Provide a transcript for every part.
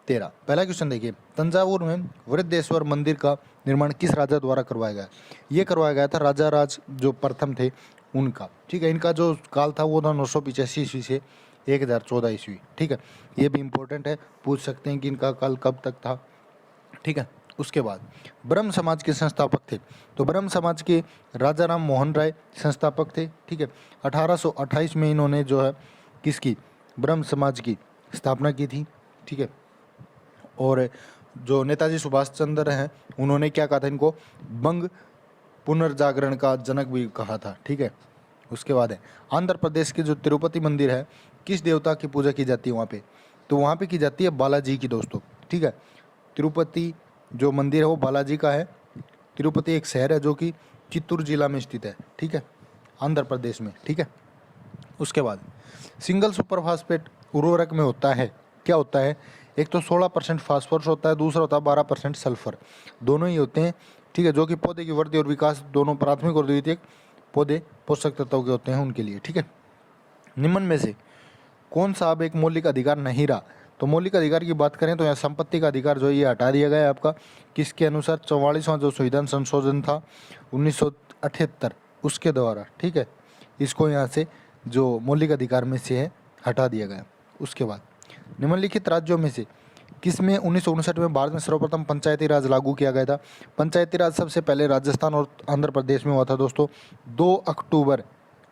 13। पहला क्वेश्चन देखिए, तंजावुर में वृद्धेश्वर मंदिर का निर्माण किस राजा द्वारा करवाया गया? ये करवाया गया था राजा राज जो प्रथम थे उनका। ठीक है, इनका जो काल था वो था 985 ईस्वी से 1014 ईस्वी। ठीक है, ये भी इंपॉर्टेंट है, पूछ सकते हैं कि इनका काल कब तक था। ठीक है, उसके बाद ब्रह्म समाज के संस्थापक थे, तो ब्रह्म समाज के राजा राम मोहन राय संस्थापक थे। ठीक है, 1828 में इन्होंने जो है किसकी, ब्रह्म समाज की स्थापना की थी। ठीक है, और जो नेताजी सुभाष चंद्र हैं उन्होंने क्या कहा था, इनको बंग पुनर्जागरण का जनक भी कहा था। ठीक है, उसके बाद है आंध्र प्रदेश के जो तिरुपति मंदिर है किस देवता की पूजा की जाती है वहाँ पे? तो वहाँ पे की जाती है बालाजी की दोस्तों। ठीक है, तिरुपति जो मंदिर है वो बालाजी का है। तिरुपति एक शहर है जो कि चित्तूर जिला में स्थित है। ठीक है, आंध्र प्रदेश में। ठीक है, उसके बाद सिंगल सुपर फास्फेट उर्वरक में होता है, क्या होता है? एक तो 16% फास्फोरस होता है, दूसरा होता है 12% सल्फर, दोनों ही होते हैं। ठीक है, जो कि पौधे की वृद्धि और विकास दोनों प्राथमिक और द्वितीयक पौधे पोषक तत्वों के होते हैं उनके लिए। ठीक है, निम्न में से कौन सा अब एक मौलिक अधिकार नहीं रहा? तो मौलिक अधिकार की बात करें तो यहाँ संपत्ति का अधिकार जो है ये हटा दिया गया है आपका, किसके अनुसार? 44वां जो संविधान संशोधन था 1978 उसके द्वारा। ठीक है, इसको यहाँ से जो मौलिक अधिकार में से है हटा दिया गया। उसके बाद निम्नलिखित राज्यों में से किसमें 1959 में भारत में सर्वप्रथम पंचायती राज लागू किया गया था? पंचायती राज सबसे पहले राजस्थान और आंध्र प्रदेश में हुआ था दोस्तों। 2 अक्टूबर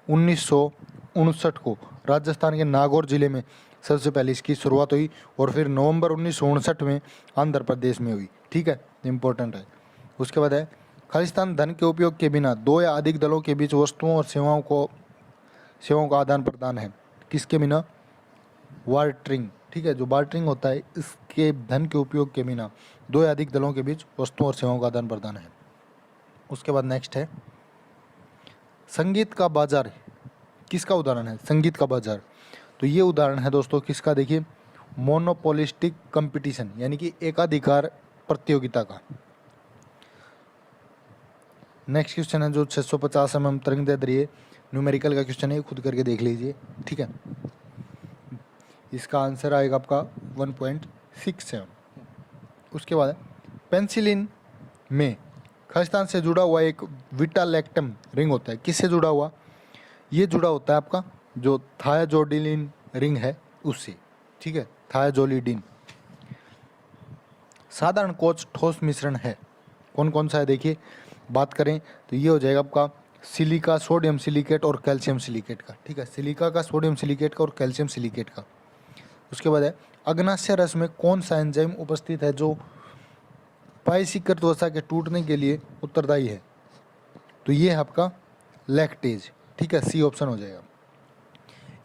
1959 को राजस्थान के नागौर जिले में सबसे पहले इसकी शुरुआत हुई और फिर नवंबर 1959 में आंध्र प्रदेश में हुई। ठीक है, इंपॉर्टेंट है। उसके बाद है खालिस्तान धन के उपयोग के बिना दो या अधिक दलों के बीच वस्तुओं और सेवाओं का आदान प्रदान है, किसके बिना? बार्टरिंग। ठीक है, जो बार्टरिंग होता है इसके धन के उपयोग के बिना दो या अधिक दलों के बीच वस्तुओं और सेवाओं का आदान प्रदान है। उसके बाद नेक्स्ट है संगीत का बाजार किसका उदाहरण है? संगीत का बाजार, तो ये उदाहरण है दोस्तों किसका? देखिए, मोनोपोलिस्टिक कंपटीशन यानी कि एकाधिकार प्रतियोगिता का। नेक्स्ट क्वेश्चन है जो 650 mm तरंग दैर्ध्य न्यूमेरिकल का क्वेश्चन है, खुद करके देख लीजिए। ठीक है, इसका आंसर आएगा आपका 1.67। उसके बाद पेंसिलिन में खालिस्तान से जुड़ा हुआ एक विटालैक्टम रिंग होता है, किससे जुड़ा हुआ? ये जुड़ा होता है आपका जो थायाजोलिडीन रिंग है उससे। ठीक है, थायाजोलिडीन। साधारण कोच ठोस मिश्रण है, कौन कौन सा है? देखिए, बात करें तो ये हो जाएगा आपका सिलिका सोडियम सिलिकेट और कैल्शियम सिलिकेट का। ठीक है, सिलिका का, सोडियम सिलिकेट का और कैल्शियम सिलिकेट का। उसके बाद है अग्नाशय रस में कौन सा एंजाइम उपस्थित है जो पायसिकर त्वचा के टूटने के लिए उत्तरदायी है? तो ये है आपका लैक्टेज। ठीक है, सी ऑप्शन हो जाएगा।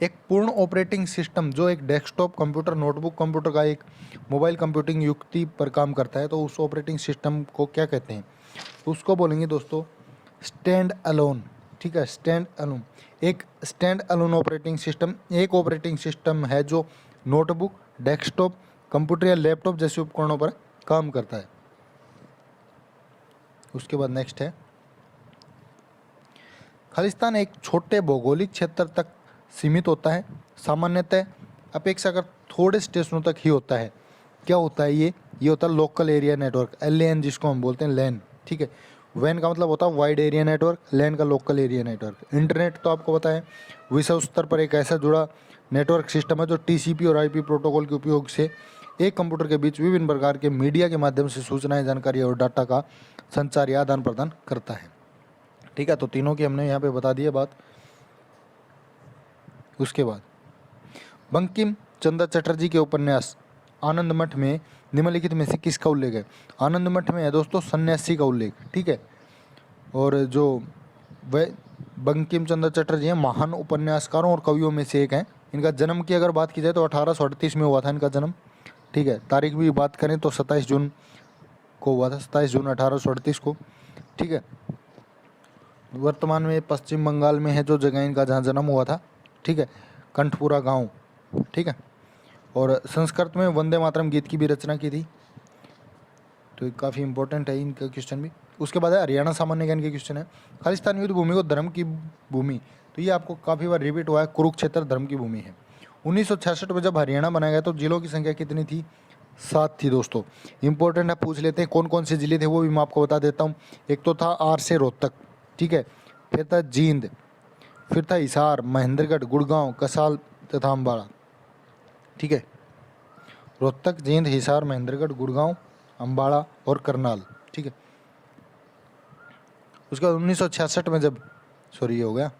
एक पूर्ण ऑपरेटिंग सिस्टम जो एक डेस्कटॉप कंप्यूटर, नोटबुक कंप्यूटर का एक मोबाइल कंप्यूटिंग युक्ति पर काम करता है, तो उस ऑपरेटिंग सिस्टम को क्या कहते हैं? उसको बोलेंगे दोस्तों स्टैंड अलोन। ठीक है, स्टैंड अलोन। एक स्टैंड अलोन ऑपरेटिंग सिस्टम एक ऑपरेटिंग सिस्टम है जो नोटबुक, डेस्कटॉप कंप्यूटर या लैपटॉप जैसे उपकरणों पर काम करता है। उसके बाद नेक्स्ट है खालिस्तान एक छोटे भौगोलिक क्षेत्र तक सीमित होता है, सामान्यतः अपेक्षाकृत थोड़े स्टेशनों तक ही होता है। क्या होता है ये होता है लोकल एरिया नेटवर्क, LAN जिसको हम बोलते हैं लैन। ठीक है, वैन का मतलब होता है वाइड एरिया नेटवर्क, लैन का लोकल एरिया नेटवर्क। इंटरनेट तो आपको पता है विश्व स्तर पर एक ऐसा जुड़ा नेटवर्क सिस्टम है जो TCP और IP प्रोटोकॉल के उपयोग से एक कंप्यूटर के बीच विभिन्न प्रकार के मीडिया के माध्यम से सूचनाएं, जानकारी और डाटा का संचार या आदान प्रदान करता है। ठीक है, तो तीनों की हमने यहाँ पे बता दी है बात। उसके बाद बंकिम चंद्र चटर्जी के उपन्यास आनंद मठ में निम्नलिखित में से किसका उल्लेख है? आनंद मठ में है दोस्तों सन्यासी का उल्लेख। ठीक है, और जो वह बंकिम चंद्र चटर्जी हैं महान उपन्यासकारों और कवियों में से एक हैं। इनका जन्म की अगर बात की जाए तो 1838 में हुआ था इनका जन्म। ठीक है, तारीख भी बात करें तो 27 जून को हुआ था, 27 जून 1838 को। ठीक है, वर्तमान में पश्चिम बंगाल में है जो जगह इनका जहाँ जन्म हुआ था। ठीक है, कंठपुरा गांव। ठीक है, और संस्कृत में वंदे मातरम गीत की भी रचना की थी, तो काफ़ी इंपॉर्टेंट है इनका क्वेश्चन भी। उसके बाद है हरियाणा सामान्य ज्ञान के क्वेश्चन है खालिस्तान युद्ध भूमि को धर्म की भूमि, तो ये आपको काफ़ी बार रिपीट हुआ है, कुरुक्षेत्र धर्म की भूमि है। 1966 में जब हरियाणा बनाया गया तो जिलों की संख्या कितनी थी? 7 थी दोस्तों। इंपॉर्टेंट है, पूछ लेते हैं कौन कौन से जिले थे वो भी मैं आपको बता देता हूँ। एक तो था आर से रोहतक, ठीक है, फिर था जींद, फिर था हिसार, महेंद्रगढ़, गुड़गांव, कसाल तथा अम्बाड़ा, ठीक है। रोहतक, जींद, हिसार, महेंद्रगढ़, गुड़गांव, अम्बाड़ा और करनाल, ठीक है। उसके बाद 1966 में जब ये हो गया।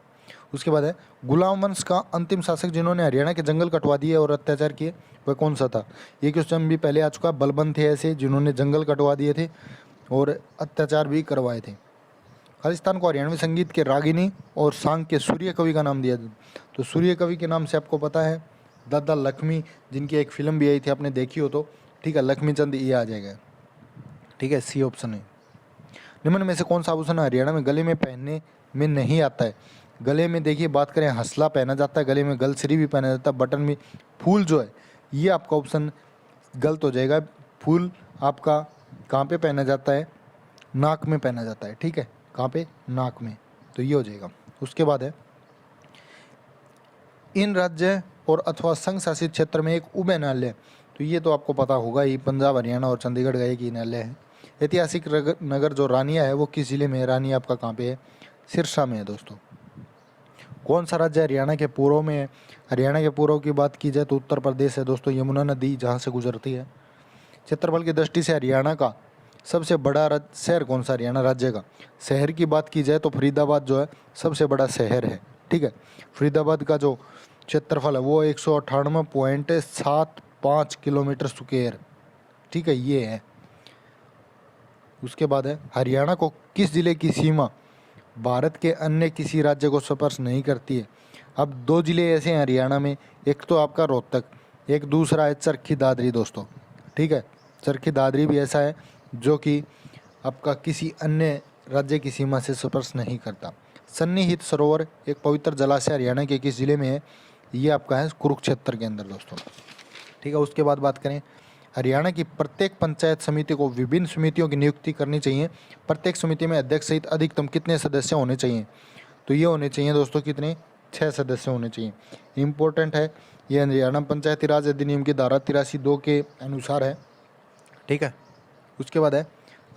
उसके बाद है गुलाम वंश का अंतिम शासक जिन्होंने हरियाणा के जंगल कटवा दिए और अत्याचार किए, वह कौन सा था? ये क्वेश्चन भी पहले आ चुका है। बलबन थे ऐसे जिन्होंने जंगल कटवा दिए थे और अत्याचार भी करवाए थे। खालिस्तान को हरियाणवी संगीत के रागिनी और सांग के सूर्य कवि का नाम दिया। तो सूर्य कवि के नाम से आपको पता है दादा लक्ष्मी, जिनकी एक फिल्म भी आई थी, आपने देखी हो तो, ठीक है, लक्ष्मी चंद, ये आ जाएगा, ठीक है, सी ऑप्शन है। निम्न में से कौन सा आभूषण हरियाणा में गले में पहनने में नहीं आता है? गले में देखिए, बात करें, हंसला पहना जाता है, गले में गलसरी भी पहना जाता है, बटन भी। फूल जो है ये आपका ऑप्शन गलत हो जाएगा। फूल आपका कहाँ पे पहना जाता है? नाक में पहना जाता है, ठीक है, कहाँ पे? नाक में, तो ये हो जाएगा। उसके बाद है इन राज्य और अथवा संघ शासित क्षेत्र में एक उप न्यायालय, तो ये तो आपको पता होगा ही, पंजाब, हरियाणा और चंडीगढ़ का एक ही न्यायालय है। ऐतिहासिक नगर जो रानिया है वो किस जिले में है? रानिया आपका कहाँ पे है? सिरसा में है दोस्तों। कौन सा राज्य हरियाणा के पूर्व में है? हरियाणा के पूर्व की बात की जाए तो उत्तर प्रदेश है दोस्तों, यमुना नदी जहाँ से गुजरती है। क्षेत्रफल की दृष्टि से हरियाणा का सबसे बड़ा शहर कौन सा? हरियाणा राज्य का शहर की बात की जाए तो फरीदाबाद जो है सबसे बड़ा शहर है, ठीक है। फरीदाबाद का जो क्षेत्रफल है वो 198.75 किलोमीटर स्क्वायर, ठीक है, ये है। उसके बाद है हरियाणा को किस जिले की सीमा भारत के अन्य किसी राज्य को स्पर्श नहीं करती है? अब 2 जिले ऐसे हैं हरियाणा में, एक तो आपका रोहतक, एक दूसरा है चरखी दादरी दोस्तों, ठीक है। चरखी दादरी भी ऐसा है जो कि आपका किसी अन्य राज्य की सीमा से स्पर्श नहीं करता। सन्निहित सरोवर एक पवित्र जलाशय हरियाणा के किस जिले में है? ये आपका है कुरुक्षेत्र के अंदर दोस्तों, ठीक है। उसके बाद बात करें, हरियाणा की प्रत्येक पंचायत समिति को विभिन्न समितियों की नियुक्ति करनी चाहिए। प्रत्येक समिति में अध्यक्ष सहित अधिकतम कितने सदस्य होने चाहिए? तो ये होने चाहिए दोस्तों कितने? 6 सदस्य होने चाहिए। इम्पोर्टेंट है, ये हरियाणा पंचायती राज अधिनियम की धारा 83(2) के अनुसार है, ठीक है। उसके बाद है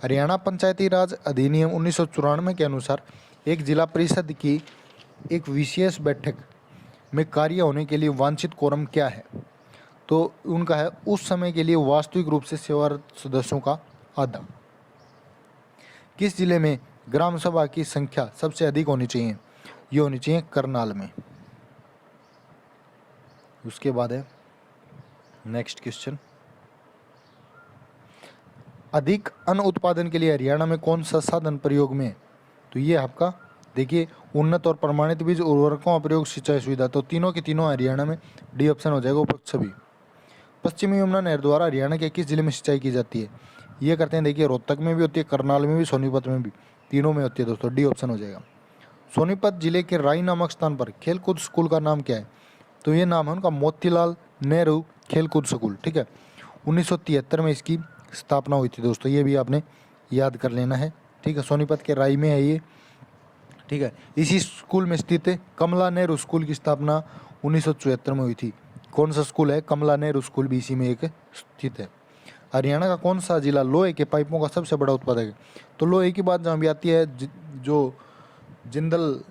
हरियाणा पंचायती राज अधिनियम 1994 के अनुसार एक जिला परिषद की एक विशेष बैठक में कार्य होने के लिए वांछित कोरम क्या है? तो उनका है उस समय के लिए वास्तविक रूप से सेवारत सदस्यों का आधा। किस जिले में ग्राम सभा की संख्या सबसे अधिक होनी चाहिए? ये होनी चाहिए करनाल में। उसके बाद है नेक्स्ट क्वेश्चन, अधिक अन्न उत्पादन के लिए हरियाणा में कौन सा साधन प्रयोग में है? तो ये आपका देखिए उन्नत और प्रमाणित बीज, उर्वरकों का प्रयोग, सिंचाई सुविधा, तो तीनों के तीनों हरियाणा में डी ऑप्शन हो जाएगा, उपरोक्त सभी। पश्चिमी यमुना नहर द्वारा हरियाणा के किस जिले में सिंचाई की जाती है? ये करते हैं, देखिए रोहतक में भी होती है, करनाल में भी, सोनीपत में भी, तीनों में होती है दोस्तों, डी ऑप्शन हो जाएगा। सोनीपत जिले के राई नामक स्थान पर खेलकूद स्कूल का नाम क्या है? तो ये नाम है उनका मोतीलाल नेहरू खेलकूद स्कूल, ठीक है। 1973 में इसकी स्थापना हुई थी दोस्तों, ये भी आपने याद कर लेना है, ठीक है। सोनीपत के राई में है ये, ठीक है। इसी स्कूल में स्थित कमला नेहरू स्कूल की स्थापना 1974 में हुई थी। कौन सा स्कूल है? कमला नेहरू स्कूल भी इसी में एक स्थित है। हरियाणा का कौन सा जिला लोहे के पाइपों का सबसे बड़ा उत्पादक है? तो लोहे की बात जहाँ भी आती है, जो जिंदल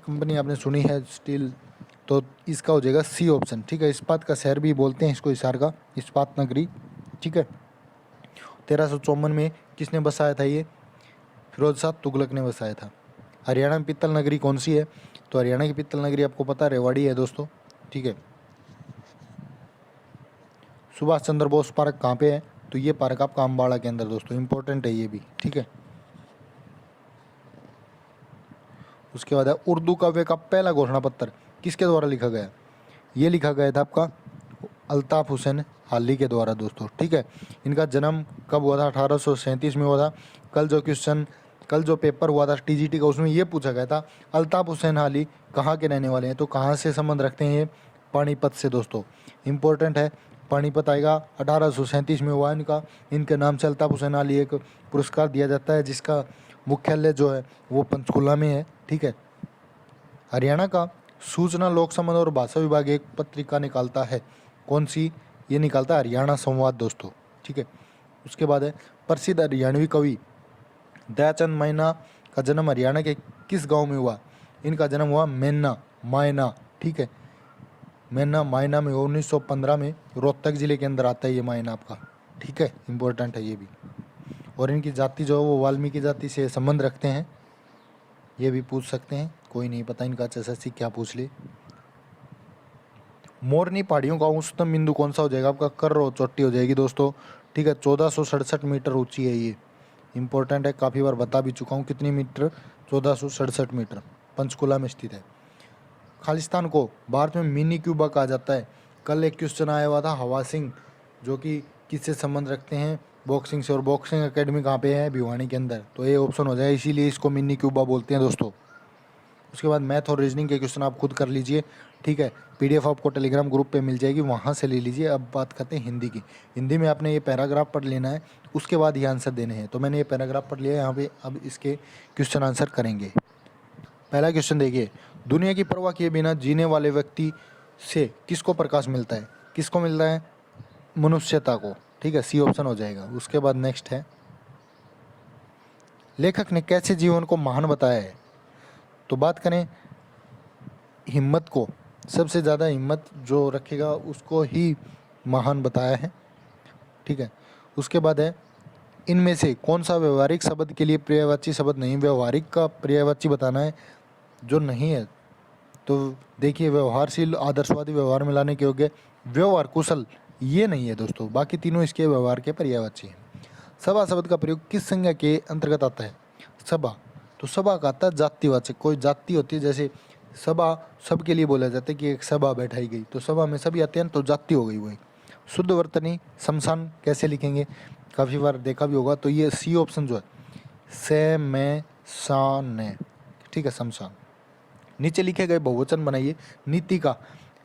कंपनी आपने सुनी है स्टील, तो इसका हो जाएगा सी ऑप्शन, ठीक है। इस्पात का शहर भी बोलते हैं इसको, हिसार का इस्पात नगरी, ठीक है। 1354 में किसने बसाया था? ये फिरोज शाह तुगलक ने बसाया था। हरियाणा में पित्तल नगरी कौन सी है? तो हरियाणा की पित्तल नगरी आपको पता है रेवाड़ी है दोस्तों, ठीक है। सुभाष चंद्र बोस पार्क कहाँ पे है? तो ये पार्क आपका अम्बाड़ा के अंदर दोस्तों, इंपॉर्टेंट है ये भी, ठीक है। उसके बाद है उर्दू काव्य का पहला घोषणा पत्र किसके द्वारा लिखा गया? ये लिखा गया था आपका अल्ताफ हुसैन हाली के द्वारा दोस्तों, ठीक है। इनका जन्म कब हुआ था? 1837 में हुआ था। कल जो पेपर हुआ था टीजीटी का, उसमें ये पूछा गया था अल्ताफ हुसैन हाली कहाँ के रहने वाले हैं? तो कहाँ से संबंध रखते हैं? ये पानीपत से दोस्तों, इंपॉर्टेंट है, पानीपत आएगा। 1837 में हुआ इनका। इनके नाम से अल्ताफ हुसैन हाली एक पुरस्कार दिया जाता है जिसका मुख्यालय जो है वो पंचकुला में है, ठीक है। हरियाणा का सूचना लोक संबंध और भाषा विभाग एक पत्रिका निकालता है, कौन सी? ये निकालता है हरियाणा संवाद दोस्तों, ठीक है। उसके बाद है प्रसिद्ध हरियाणवी कवि दयाचंद मायना का जन्म हरियाणा के किस गांव में हुआ? इनका जन्म हुआ मैना मायना, ठीक है, मैना मायना में 1915 में, रोहतक जिले के अंदर आता है ये मायना आपका, ठीक है, इंपॉर्टेंट है ये भी। और इनकी जाति जो है वो वाल्मीकि जाति से संबंध रखते हैं, ये भी पूछ सकते हैं, कोई नहीं पता इनका एसएससी क्या पूछ ले। मोरनी पहाड़ियों का उच्चतम बिंदु कौन सा हो जाएगा? आपका कर्रो चोटी हो जाएगी दोस्तों, ठीक है। 1467 मीटर ऊंची है ये, इंपॉर्टेंट है, काफ़ी बार बता भी चुका हूँ कितनी मीटर, 1467 मीटर, पंचकुला में स्थित है। खालिस्तान को भारत में मिनी क्यूबा कहा जाता है। कल एक क्वेश्चन आया हुआ था हवा सिंह, जो कि किससे संबंध रखते हैं? बॉक्सिंग से। और बॉक्सिंग एकेडमी कहाँ पे है? भिवानी के अंदर, तो ये ऑप्शन हो जाए, इसीलिए इसको मिनी क्यूबा बोलते हैं दोस्तों। उसके बाद मैथ और रीजनिंग के क्वेश्चन आप खुद कर लीजिए, ठीक है, पीडीएफ आपको टेलीग्राम ग्रुप पे मिल जाएगी, वहाँ से ले लीजिए। अब बात करते हैं हिंदी की। हिंदी में आपने ये पैराग्राफ पढ़ लेना है, उसके बाद ये आंसर देने हैं। तो मैंने ये पैराग्राफ पढ़ लिया है यहाँ पे, अब इसके क्वेश्चन आंसर करेंगे। पहला क्वेश्चन देखिए, दुनिया की परवाह किए बिना जीने वाले व्यक्ति से किसको प्रकाश मिलता है? किसको मिलता है? मनुष्यता को, ठीक है, सी ऑप्शन हो जाएगा। उसके बाद नेक्स्ट है, लेखक ने कैसे जीवन को महान बताया है? तो बात करें हिम्मत को, सबसे ज़्यादा हिम्मत जो रखेगा उसको ही महान बताया है, ठीक है। उसके बाद है, इनमें से कौन सा व्यवहारिक शब्द के लिए पर्यायवाची शब्द नहीं? व्यवहारिक का पर्यायवाची बताना है जो नहीं है। तो देखिए, व्यवहारशील, आदर्शवादी, व्यवहार में लाने के योग्य, व्यवहार कुशल, ये नहीं है दोस्तों, बाकी तीनों इसके व्यवहार के पर्यायवाची हैं। सभा शब्द का प्रयोग किस संज्ञा के अंतर्गत आता है? सभा, तो सभा का आता है जातिवाचक, कोई जाति होती है, जैसे सभा सबके लिए बोला जाता है कि एक सभा बैठाई गई, तो सभा में सभी आते हैं, तो जाति हो गई वही। शुद्ध वर्तनी शमशान कैसे लिखेंगे? काफ़ी बार देखा भी होगा, तो ये सी ऑप्शन जो है, से में शान, ठीक है, शमशान। नीचे लिखे गए बहुवचन बनाइए। नीति का,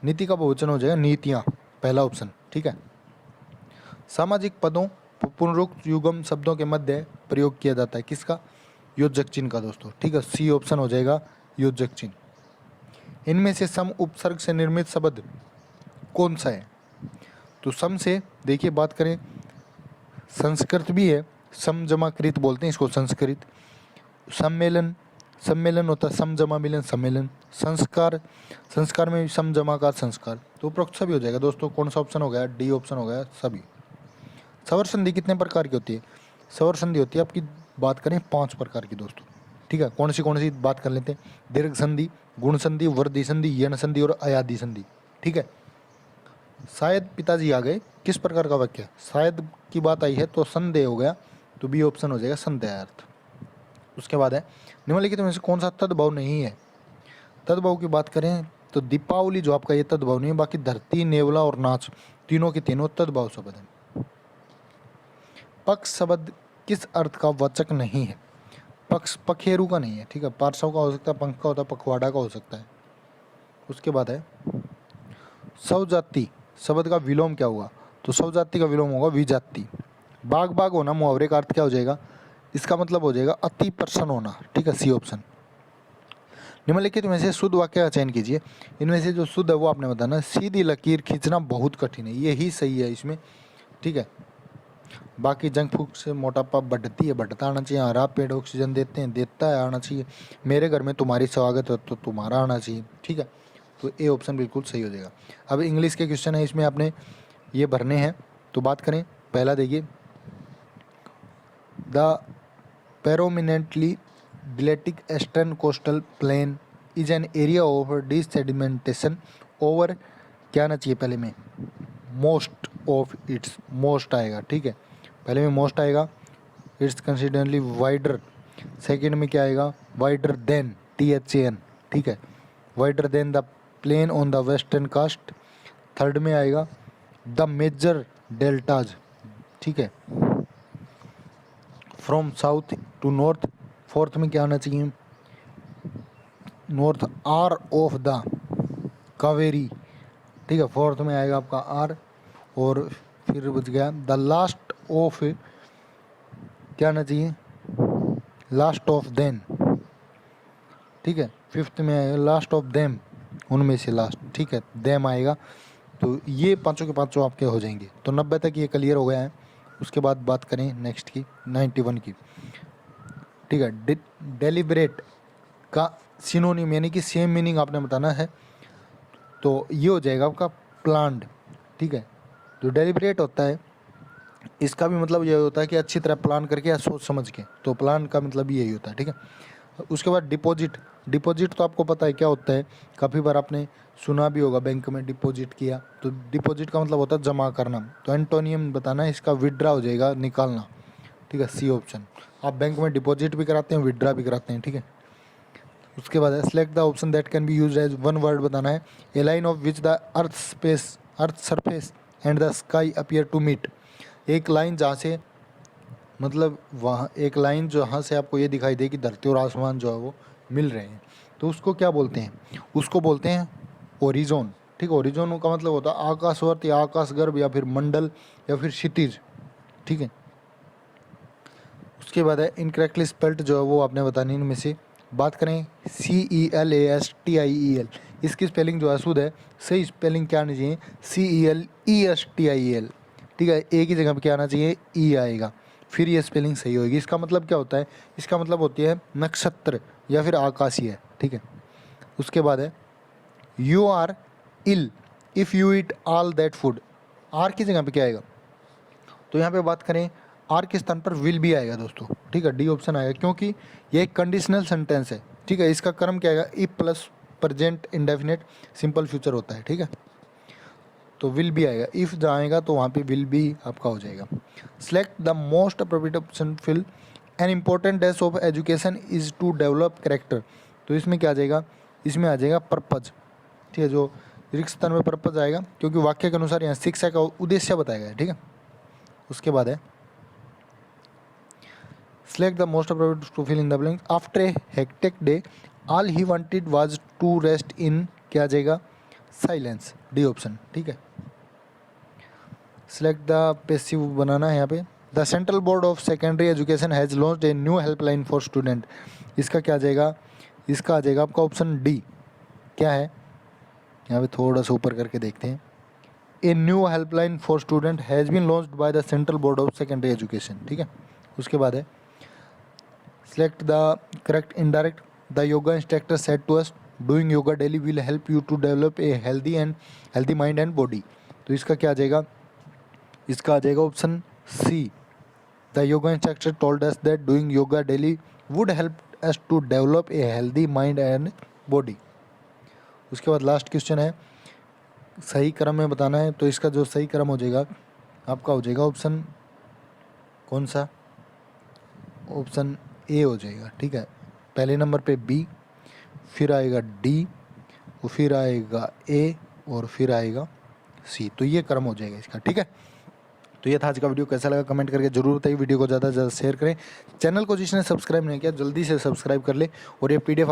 नीति का बहुवचन हो जाएगा नीतियाँ, पहला ऑप्शन, ठीक है। सामाजिक पदों पुनरुक्त युगम शब्दों के मध्य प्रयोग किया जाता है, किसका? योजक चिन्ह का दोस्तों, ठीक है, सी ऑप्शन हो जाएगा योजक चिन्ह। इनमें से सम उपसर्ग से निर्मित शब्द कौन सा है? तो सम से देखिए, बात करें संस्कृत भी है, समजमाकृत बोलते हैं इसको, संस्कृत। सम्मेलन, सम्मेलन होता है समजमा मिलन, सम्मेलन। संस्कार, संस्कार में समजमाकार संस्कार, तो उपरोक्त सभी हो जाएगा दोस्तों। कौन सा ऑप्शन हो गया? डी ऑप्शन हो गया सभी। स्वर संधि कितने प्रकार की होती है? स्वर संधि होती है आपकी, बात करें 5 प्रकार की दोस्तों, ठीक है। कौन सी बात कर लेते हैं? दीर्घ संधि, गुण संधि, वृद्धि संधि, यण संधि और अयादि संधि, ठीक है। शायद पिताजी आ गए, किस प्रकार का वाक्य? शायद की बात आई है तो संदेह हो गया, तो बी ऑप्शन हो जाएगा संदेहार्थ। उसके बाद है, निम्नलिखित में से कौन सा तद्भव नहीं है? तद्भव की बात करें तो दीपावली जो आपका, ये तद्भव नहीं है, बाकी धरती, नेवला और नाच, तीनों के तीनों तद्भव शब्द हैं। पक्ष शब्द किस अर्थ का वाचक नहीं है? पक्ष पखेरु का नहीं है, ठीक है, पार्श्व का हो सकता है, पंख का होता है, पखवाड़ा का हो सकता है। उसके बाद है, सौजाति शब्द का विलोम क्या होगा? तो सौजाति का विलोम होगा विजाति। बाग बाग होना मुहावरे का अर्थ क्या हो जाएगा? इसका मतलब हो जाएगा अति प्रसन्न होना, ठीक है, सी ऑप्शन। निम्नलिखित में से शुद्ध वाक्य का चयन कीजिए। इनमें से जो शुद्ध है वो आपने बताना है। सीधी लकीर खींचना बहुत कठिन है, ये ही सही है इसमें, ठीक है। बाकी जंक फूड से मोटापा बढ़ती है, बढ़ता आना चाहिए। हरा पेड़ ऑक्सीजन देते हैं, देता है, आना चाहिए। मेरे घर में तुम्हारी स्वागत है तो तुम्हारा आना चाहिए, ठीक है। तो ए ऑप्शन बिल्कुल सही हो जाएगा। अब इंग्लिश के क्वेश्चन है, इसमें आपने ये भरने हैं। तो बात करें, पहला देखिए, the predominantly deltaic eastern coastal plain is an area of desedimentation over, क्या आना चाहिए पहले में? मोस्ट ऑफ इट्स, मोस्ट आएगा, ठीक है, पहले में मोस्ट आएगा। इट्स कंसिडरली वाइडर, सेकेंड में क्या आएगा? वाइडर देन, THAN, ठीक है, wider than the plain on the western coast. Third में आएगा द मेजर डेल्टाज, ठीक है, from south to north. Fourth में क्या आना चाहिए? North are of the Kaveri, ठीक है, फोर्थ में आएगा आपका आर। और फिर बच गया द लास्ट ऑफ, क्या आना चाहिए? लास्ट ऑफ देन, ठीक है, फिफ्थ में आएगा लास्ट ऑफ देम, उनमें से लास्ट, ठीक है, देम आएगा। तो ये पांचों के पांचों आपके हो जाएंगे। तो 90 तक ये क्लियर हो गया है। उसके बाद बात करें नेक्स्ट की 91 की, ठीक है। डेलिबरेट का सिनोनिम यानी कि सेम मीनिंग आपने बताना है, तो ये हो जाएगा आपका प्लान्ड, ठीक है। जो डेलिबरेट होता है इसका भी मतलब ये होता है कि अच्छी तरह प्लान करके या सोच समझ के, तो प्लान का मतलब यही होता है, ठीक है। उसके बाद डिपॉजिट, डिपॉजिट तो आपको पता है क्या होता है, काफ़ी बार आपने सुना भी होगा, बैंक में डिपॉजिट किया, तो डिपॉजिट का मतलब होता है जमा करना। तो एंटोनियम बताना है इसका, विड्रा हो जाएगा निकालना, ठीक है, सी ऑप्शन। आप बैंक में डिपॉजिट भी कराते हैं, विड्रा भी कराते हैं, ठीक है। उसके बाद है select the option that can be used as one word बताना है, a line of which the earth surface and the sky appear to meet. एक लाइन जहाँ से मतलब वहाँ एक लाइन जहाँ से आपको ये दिखाई दे कि धरती और आसमान जो है वो मिल रहे हैं, तो उसको क्या बोलते हैं, उसको बोलते हैं ओरिजोन, ठीक है। ओरिजोन का मतलब होता है आकाशवर्त या आकाशगर्भ या फिर मंडल या फिर क्षितिज, ठीक है। उसके बाद है इनकरेक्टली स्पेल्ड जो है वो आपने बतानी इनमें से। बात करें CELASTIEL, इसकी स्पेलिंग जो है शुद्ध है, सही स्पेलिंग क्या आनी चाहिए CELESTIEL, ठीक है। एक ही जगह पे क्या आना चाहिए, ई आएगा, फिर ये स्पेलिंग सही होगी। इसका मतलब क्या होता है, इसका मतलब होती है नक्षत्र या फिर आकाशीय, ठीक है। उसके बाद है you are ill if you eat all that food, R की जगह पे क्या आएगा, तो यहाँ पे बात करें आर के स्थान पर विल भी आएगा दोस्तों, ठीक है, डी ऑप्शन आएगा, क्योंकि ये एक कंडीशनल सेंटेंस है, ठीक है। इसका क्रम क्या आएगा, if plus present indefinite simple future होता है, ठीक है। तो विल भी आएगा, इफ़ जहाँ आएगा तो वहाँ पे विल भी आपका हो जाएगा। Select the most appropriate option fill an important des of education is to develop character, तो इसमें क्या आ जाएगा, इसमें आ जाएगा पर्पज, ठीक है। जो रिक्त स्थान में पर्पज आएगा, क्योंकि वाक्य के अनुसार यहाँ शिक्षा का उद्देश्य बताया गया, ठीक है। उसके बाद है select the most appropriate to fill in the blanks. After a hectic day, all he wanted was to rest in क्या आ जाएगा, साइलेंस, डी ऑप्शन, ठीक है। सेलेक्ट द पैसिव बनाना है यहाँ पे। The central board of secondary education has launched A new helpline for student, इसका क्या आ जाएगा, इसका आ जाएगा आपका ऑप्शन डी, क्या है, यहाँ पे थोड़ा सा ऊपर करके देखते हैं। A new helpline for student has been launched by the central board of secondary education, ठीक है। उसके बाद है select the correct indirect. The yoga instructor said to us, doing yoga daily will help you to develop a healthy mind and body, तो इसका क्या आ जाएगा, इसका आ जाएगा option C. The yoga instructor told us that doing yoga daily would help us to develop a healthy mind and body। उसके बाद last question है, सही क्रम में बताना है, तो इसका जो सही क्रम हो जाएगा आपका हो जाएगा ऑप्शन कौन सा, ऑप्शन ए हो जाएगा, ठीक है। पहले नंबर पे बी, फिर आएगा डी, और फिर आएगा ए, और फिर आएगा सी, तो ये क्रम हो जाएगा इसका, ठीक है। तो ये था आज का वीडियो, कैसा लगा कमेंट करके जरूर बताइए, वीडियो को ज़्यादा से ज़्यादा शेयर करें, चैनल को जिसने सब्सक्राइब नहीं किया जल्दी से सब्सक्राइब कर ले, और ये PDF